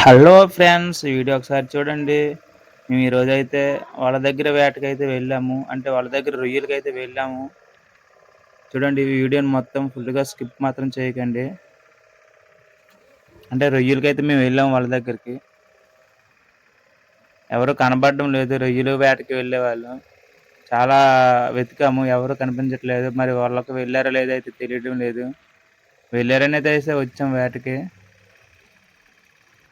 Hello friends, ఈ video ఒకసారి చూడండి. మేము ఈరోజైతే వాళ్ళ దగ్గర వేటకైతే వెళ్ళాము. అంటే వాళ్ళ దగ్గర రొయ్యలకైతే వెళ్ళాము. చూడండి, ఈ వీడియోని మొత్తం ఫుల్గా స్కిప్ మాత్రం చేయకండి. అంటే రొయ్యలకైతే మేము వెళ్ళాము వాళ్ళ దగ్గరికి. ఎవరు కనబడడం లేదు. రొయ్యలు వేటకి వెళ్ళేవాళ్ళు చాలా వెతికాము, ఎవరు కనిపించట్లేదు. మరి వాళ్ళకి వెళ్ళారో లేదో అయితే తెలియడం లేదు. వెళ్ళారని అయితే వచ్చాం వేటకి.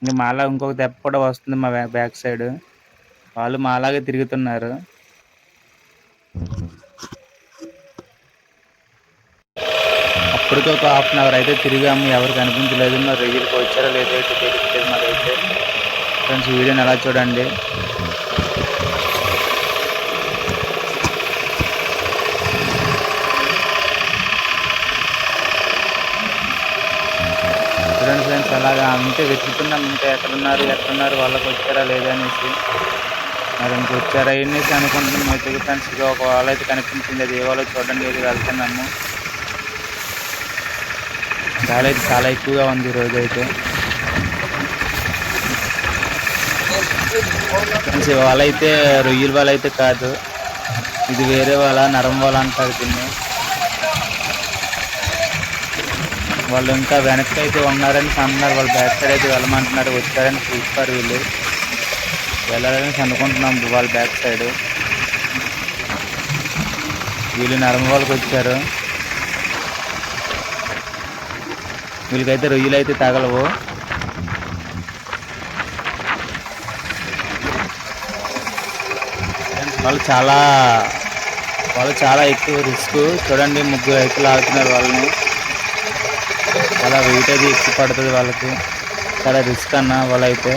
ఇంక మాలా ఇంకొక దెబ్బ కూడా వస్తుంది మా బ్యాక్ సైడ్. వాళ్ళు మాలాగే తిరుగుతున్నారు. అప్పటికి ఒక హాఫ్ అన్ అవర్ అయితే తిరిగాము, ఎవరు కనిపించలేదు. మరి రొయ్యలకి వచ్చారో లేదో అయితే తెలియట్లేదు మాకైతే. ఫ్రెండ్స్, వీడియోని ఎలా చూడండి. చూడండి ఫ్రెండ్స్, అలాగా అంతే వెతుకుతున్నాం. ఇంకా ఎక్కడున్నారు వాళ్ళకి వచ్చారా లేదా అనేసి. మరి ఇంక వచ్చారా అనేసి అనుకుంటున్నాం అయితే. ఫ్రెండ్స్, ఒక వాళ్ళ అయితే కనిపించింది. అది ఏ వాళ్ళు చూడడానికి అయితే వెళ్తున్నాము. గాలి అయితే చాలా ఎక్కువగా ఉంది ఈరోజు అయితే. ఫ్రెండ్స్, వాళ్ళైతే రొయ్యల వాళ్ళ అయితే కాదు, ఇది వేరే వాళ్ళ, నరం వాళ్ళ అంటారు దీన్ని. వాళ్ళు ఇంకా వెనక్కి అయితే ఉన్నారని అంటున్నారు. వాళ్ళు బ్యాక్ సైడ్ అయితే వెళ్ళమంటున్నారు. వచ్చారని చూస్తారు వీళ్ళు. వెళ్ళాలని అనుకుంటున్నాం వాళ్ళ బ్యాక్ సైడ్. వీళ్ళు నరం వాళ్ళకి వచ్చారు. వీళ్ళకైతే రొయ్యలు అయితే తగలవు. వాళ్ళు చాలా ఎక్కువ రిస్క్. చూడండి, ముగ్గురు అయితే లాగుతున్నారు వాళ్ళని. చాలా వెయిట్ అది ఎక్కువ పడుతుంది వాళ్ళకి. చాలా రిస్క్ అన్న వాళ్ళైతే.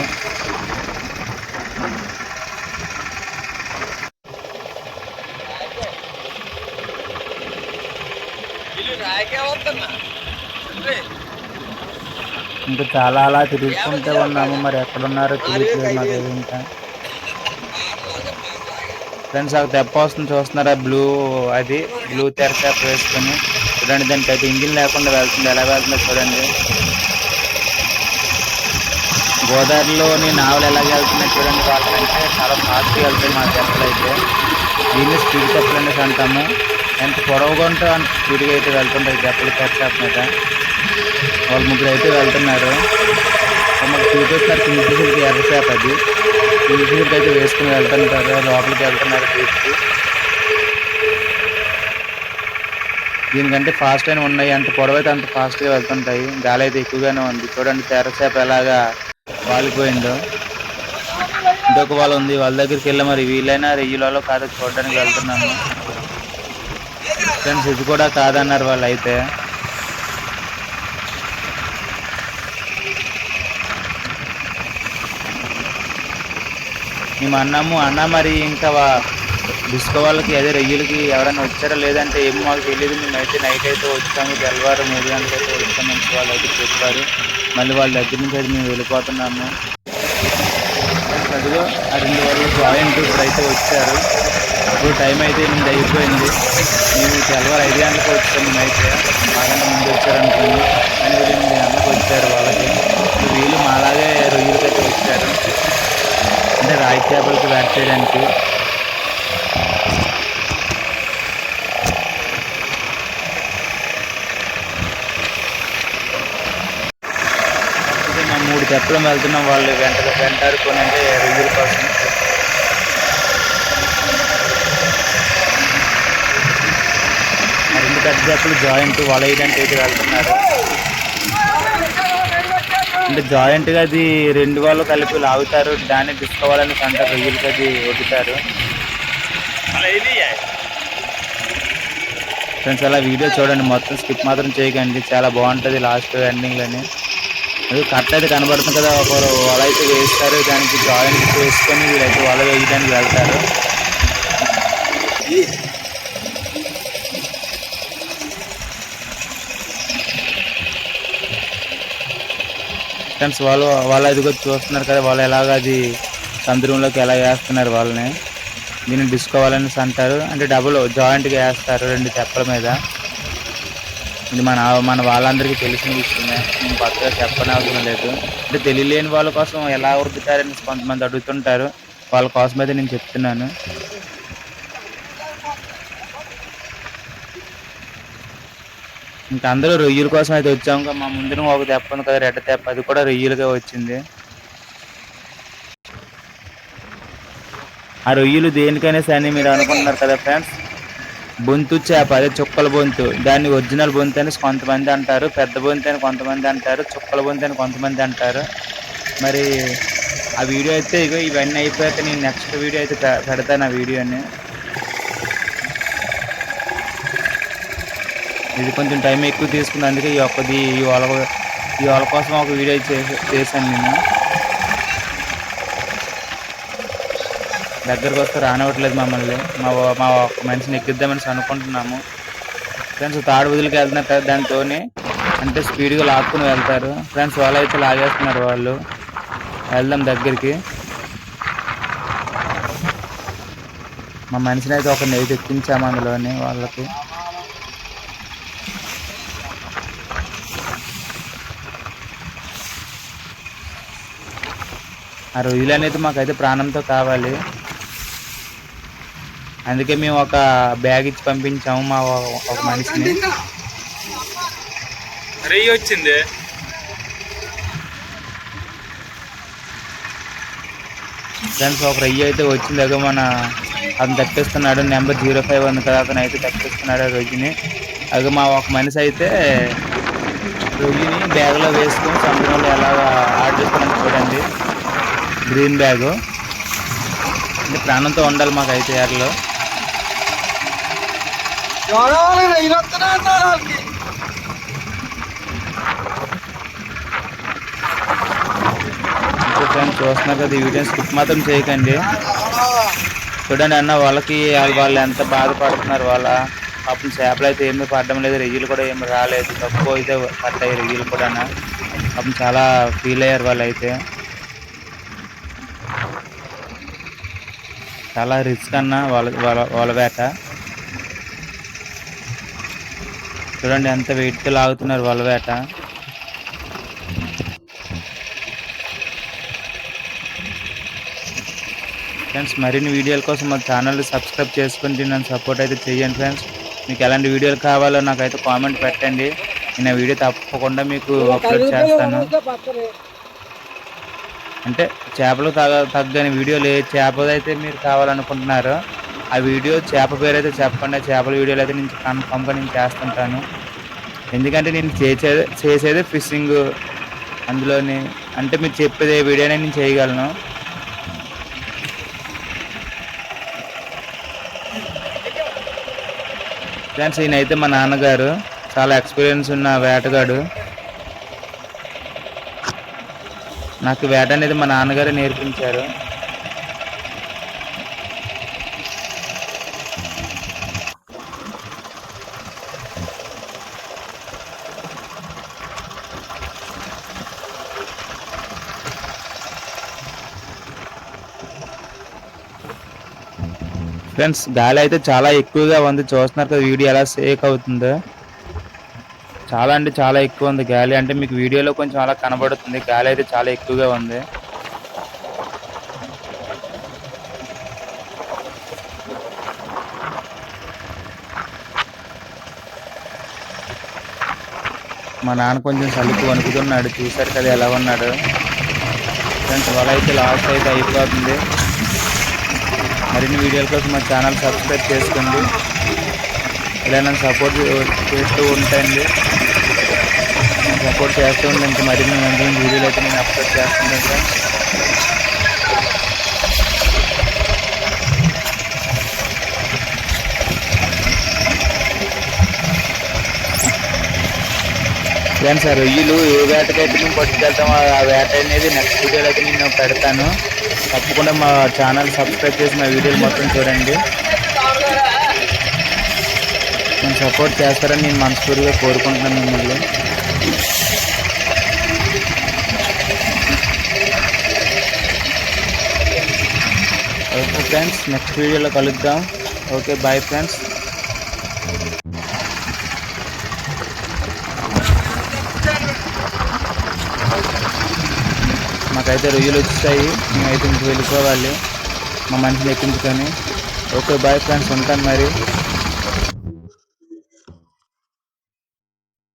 ఇంకా చాలా అలా తిరుగుతుంటే ఉన్నాము. మరి ఎక్కడున్నారో తెలియట్లేదు మాకు ఇంకా. ఫ్రెండ్స్, ఒక తెప్ప వస్తుంది చూస్తున్నారా, బ్లూ తెరచాప వేసుకొని. చూడండి, దానికి అయితే ఇంజిన్ లేకుండా వెళ్తుంది. ఎలా వెళ్తుందో చూడండి. గోదావరిలోని నావలు ఎలాగ వెళ్తున్నాయి చూడండి. వాళ్ళకంటే చాలా ఫాస్ట్గా వెళ్తాయి మా తెప్పలు అయితే. దీన్ని స్పీడ్ తెప్పలు అనేసి అంటాము. ఎంత పొడవుగా ఉంటే అంత స్పీడ్గా అయితే వెళ్తుంటాయి తెప్పలు తెరచాప మీద. వాళ్ళు ముగ్గురు అయితే వెళ్తున్నారు. మాకు చూపిస్తున్నారు కింగ్ఫిషర్కి ఎర్రచేప. అది కింగ్ఫిషర్కి అయితే వేసుకుని వెళ్తుంటారు. లోపలికి వెళ్తున్నారు తీసుకు. దీనికంటే ఫాస్ట్ అయినా ఉన్నాయి. అంత పొడవు అయితే అంత ఫాస్ట్గా వెళ్తుంటాయి. గాలి అయితే ఎక్కువగానే ఉంది. చూడండి, తెరచేప ఎలాగా వాలిపోయిందో. ఇంకొక వాళ్ళు ఉంది, వాళ్ళ దగ్గరికి వెళ్ళి మరి వీళ్ళైనా రొయ్యలలో కాదో చూడడానికి వెళ్తున్నాము. ఫ్రెండ్స్, ఇది కూడా కాదన్నారు వాళ్ళు అయితే. మేము అన్న మరి ఇంకా డిస్కో వాళ్ళకి అదే రొయ్యలకి ఎవరైనా వచ్చారో లేదంటే ఏమో మాకు తెలియదు. మేమైతే నైట్ అయితే వచ్చాము, తెల్లవారు 3 గంటలకైతే వచ్చాము. వాళ్ళు అయితే చెప్పారు. మళ్ళీ వాళ్ళ దగ్గర నుంచి అయితే మేము వెళ్ళిపోతున్నాము. అదిగో ఆ 2 వాళ్ళు జాయింట్ ఇప్పుడైతే వచ్చారు. ఇప్పుడు టైం అయితే 8 అయిపోయింది. మేము తెల్లవారు 5 గంటలకు వచ్చాము. మేమైతే బాగా ముందు వచ్చారనుకున్నాము. కానీ వీళ్ళు 8 గంటలకు వచ్చారు. వాళ్ళకి వీళ్ళు మాలాగే రొయ్యలకైతే వచ్చారు. అంటే రాయి చేపలకి వేట చేయడానికి. మా 3 తెప్పలు వెళ్తున్నాం. వాళ్ళు వెంటాడుకొని అంటే రొయ్యల కోసం. ఆ 2 పెద్ద తెప్పలు జాయింట్ వల వేయడానికి అయితే వెళ్తున్నారు. అంటే జాయింట్గా అది 2 వాళ్ళు కలిపి లాగుతారు. దాన్ని తీసుకోవాలని అంటారు. రొయ్యలకి అది వదులుతారు. ఫ్రెండ్స్, అలా వీడియో చూడండి, మొత్తం స్కిప్ మాత్రం చేయకండి. చాలా బాగుంటుంది లాస్ట్ ఎండింగ్లోని. అది కట్ అయితే కనబడుతుంది కదా, ఒకరు వల అయితే వేస్తారు. దానికి జాయింట్ వేసుకొని వీళ్ళైతే వల వేయడానికి వెళ్తారు. ఫ్రెండ్స్, వాళ్ళు అది కూడా చూస్తున్నారు కదా, వాళ్ళు ఎలాగ అది సముద్రంలోకి ఎలా వేస్తున్నారు వాళ్ళని. దీన్ని డిస్కోవాలని అంటారు. అంటే డబుల్ జాయింట్గా వేస్తారు 2 తెప్పల మీద. ఇది మన వాళ్ళందరికీ తెలిసిన విషయమే. నేను కొత్తగా చెప్పనవసరం లేదు. అంటే తెలియలేని వాళ్ళ కోసం ఎలా ఉరుకుతారని కొంతమంది అడుగుతుంటారు. వాళ్ళ కోసమైతే నేను చెప్తున్నాను. ఇంకా అందరూ రొయ్యల కోసం అయితే వచ్చాము. ఇంకా మా ముందున ఒక తెప్ప ఉంది కదా, రెడ్డ తెప్ప, అది కూడా రొయ్యలుగా వచ్చింది. ఆ రొయ్యలు దేనికనేసి అని మీరు అనుకుంటున్నారు కదా ఫ్రెండ్స్. బొంతు చేప, అదే చుక్కల బొంతు, దాన్ని ఒరిజినల్ బొంతు అని కొంతమంది అంటారు, పెద్ద బొంతు అని కొంతమంది అంటారు, చుక్కల బొంతు అని కొంతమంది అంటారు. మరి ఆ వీడియో అయితే ఇగో ఇవన్నీ అయిపోయాక నేను నెక్స్ట్ వీడియో అయితే పెడతాను ఆ వీడియోని. ఇది కొంచెం టైం ఎక్కువ తీసుకుంది, అందుకే ఈ వాళ్ళ కోసం ఒక వీడియో చేశాను నేను. దగ్గరకు వస్తే రానివ్వట్లేదు మమ్మల్ని. మా ఒక మనిషిని ఎక్కిద్దామని అనుకుంటున్నాము ఫ్రెండ్స్. తాడు వదిలికి వెళ్తున్నారు కదా, దాంతో అంటే స్పీడ్గా లాక్కుని వెళ్తారు ఫ్రెండ్స్. వాళ్ళు అయితే లాగేస్తున్నారు వాళ్ళు. వెళ్దాం దగ్గరికి. మా మనిషిని అయితే ఒక నెయ్యి ఎక్కించాము అందులోని వాళ్ళకి. ఆ రొయ్యలు అనేది మాకైతే ప్రాణంతో కావాలి, అందుకే మేము ఒక బ్యాగ్ ఇచ్చి పంపించాము మా ఒక మనిషిని. రొయ్య వచ్చింది ఫ్రెండ్స్, ఒక రొయ్య అయితే వచ్చింది. అదో అతను తప్పిస్తున్నాడు. నెంబర్ 05 ఉంది కదా, అతను అయితే తప్పిస్తున్నాడు ఆ రొయ్యని. అదో మా ఒక మనిషి అయితే రొయ్యని బ్యాగ్లో వేసుకొని సముద్రంలో ఎలాగా ఆడిస్తున్నాడు చూడండి. గ్రీన్ బ్యాగు అంటే ప్రాణంతో ఉండాలి మాకైతే ఎర్రలో. ఫ్రెండ్స్ చూస్తున్నారు కదా, ఈ వీడియో స్కిప్ మాత్రం చేయకండి. చూడండి అన్న, వాళ్ళు ఎంత బాధపడుతున్నారు. వాళ్ళ పాపం చేపలు అయితే ఏమీ పడడం లేదు, రొయ్యలు కూడా ఏమి రాలేదు, తక్కువ అయితే పడ్డాయి రొయ్యలు కూడా. పాపం చాలా ఫీల్ అయ్యారు వాళ్ళు అయితే. చాలా రిస్క్ అన్న వాళ్ళ వేట. చూడండి ఎంత వెయిట్తో లాగుతున్నారు వాళ్ళ వేట. ఫ్రెండ్స్, మరిన్ని వీడియోల కోసం మా ఛానల్ని సబ్స్క్రైబ్ చేసుకుంటే నన్ను సపోర్ట్ అయితే చేయండి ఫ్రెండ్స్. మీకు ఎలాంటి వీడియోలు కావాలో నాకైతే కామెంట్ పెట్టండి. నేను ఆ వీడియో తప్పకుండా మీకు అప్లోడ్ చేస్తాను. అంటే చేపలు తగ్గని వీడియోలు ఏ చేపదైతే మీరు కావాలనుకుంటున్నారో ఆ వీడియో, చేప పేరు అయితే చెప్పండి. చేపల వీడియోలు అయితే నేను కన్ఫామ్గా నేను చేస్తుంటాను. ఎందుకంటే నేను చేసేది ఫిషింగ్ అందులోని. అంటే మీరు చెప్పేది ఏ వీడియోనే నేను చేయగలను. ఫ్రెండ్స్, ఈయనైతే మా నాన్నగారు, చాలా ఎక్స్పీరియన్స్ ఉన్న వేటగాడు. నాకు వేట అనేది మా నాన్నగారే నేర్పించారు. ఫ్రెండ్స్, గాలి అయితే చాలా ఎక్కువగా ఉంది. చూస్తున్నారు కదా వీడియో ఎలా షేక్ అవుతుందో. చాలా అంటే చాలా ఎక్కువ ఉంది గాలి. అంటే మీకు వీడియోలో కొంచెం అలా కనబడుతుంది, గాలి అయితే చాలా ఎక్కువగా ఉంది. మా నాన్న కొంచెం సలుపు వణుకుతున్నాడు, చూశారు కదా ఎలా ఉన్నాడు. ఫ్రెండ్స్, వల అయితే లాస్ట్ అయితే అయిపోతుంది. మరిన్ని వీడియోల కోసం మా ఛానల్ సబ్స్క్రైబ్ చేసుకోండి. ఇలా నన్ను సపోర్ట్ చేస్తూ ఉంటాయండి. సపోర్ట్ చేస్తూ ఉంటే ఇంకా మరిన్ని వీడియోలు అయితే నేను అప్లోడ్ చేస్తుంటాను ఫ్రెండ్స్. ఫ్రెండ్స్, ఆ రొయ్యలు ఏ వేటకైతే మేము పట్టుకెళ్తామో ఆ వేట అనేది నెక్స్ట్ వీడియోలో అయితే నేను పెడతాను. తప్పకుండా మా ఛానల్ సబ్స్క్రైబ్ చేసి మా వీడియోలు మొత్తం చూడండి. నేను సపోర్ట్ చేస్తారని నేను మనస్ఫూర్తిగా కోరుకుంటున్నాను మిమ్మల్ని. ఓకే ఫ్రెండ్స్, నెక్స్ట్ వీడియోలో కలుద్దాం. Okay, bye friends. మాకైతే రొయ్యలు వచ్చాయి, మేమైతే ఇంటికి వెళ్ళిపోవాలి మా మనిషిని ఎక్కించుకొని. ఓకే బాయ్ ఫ్రెండ్స్, ఉంటాను మరి.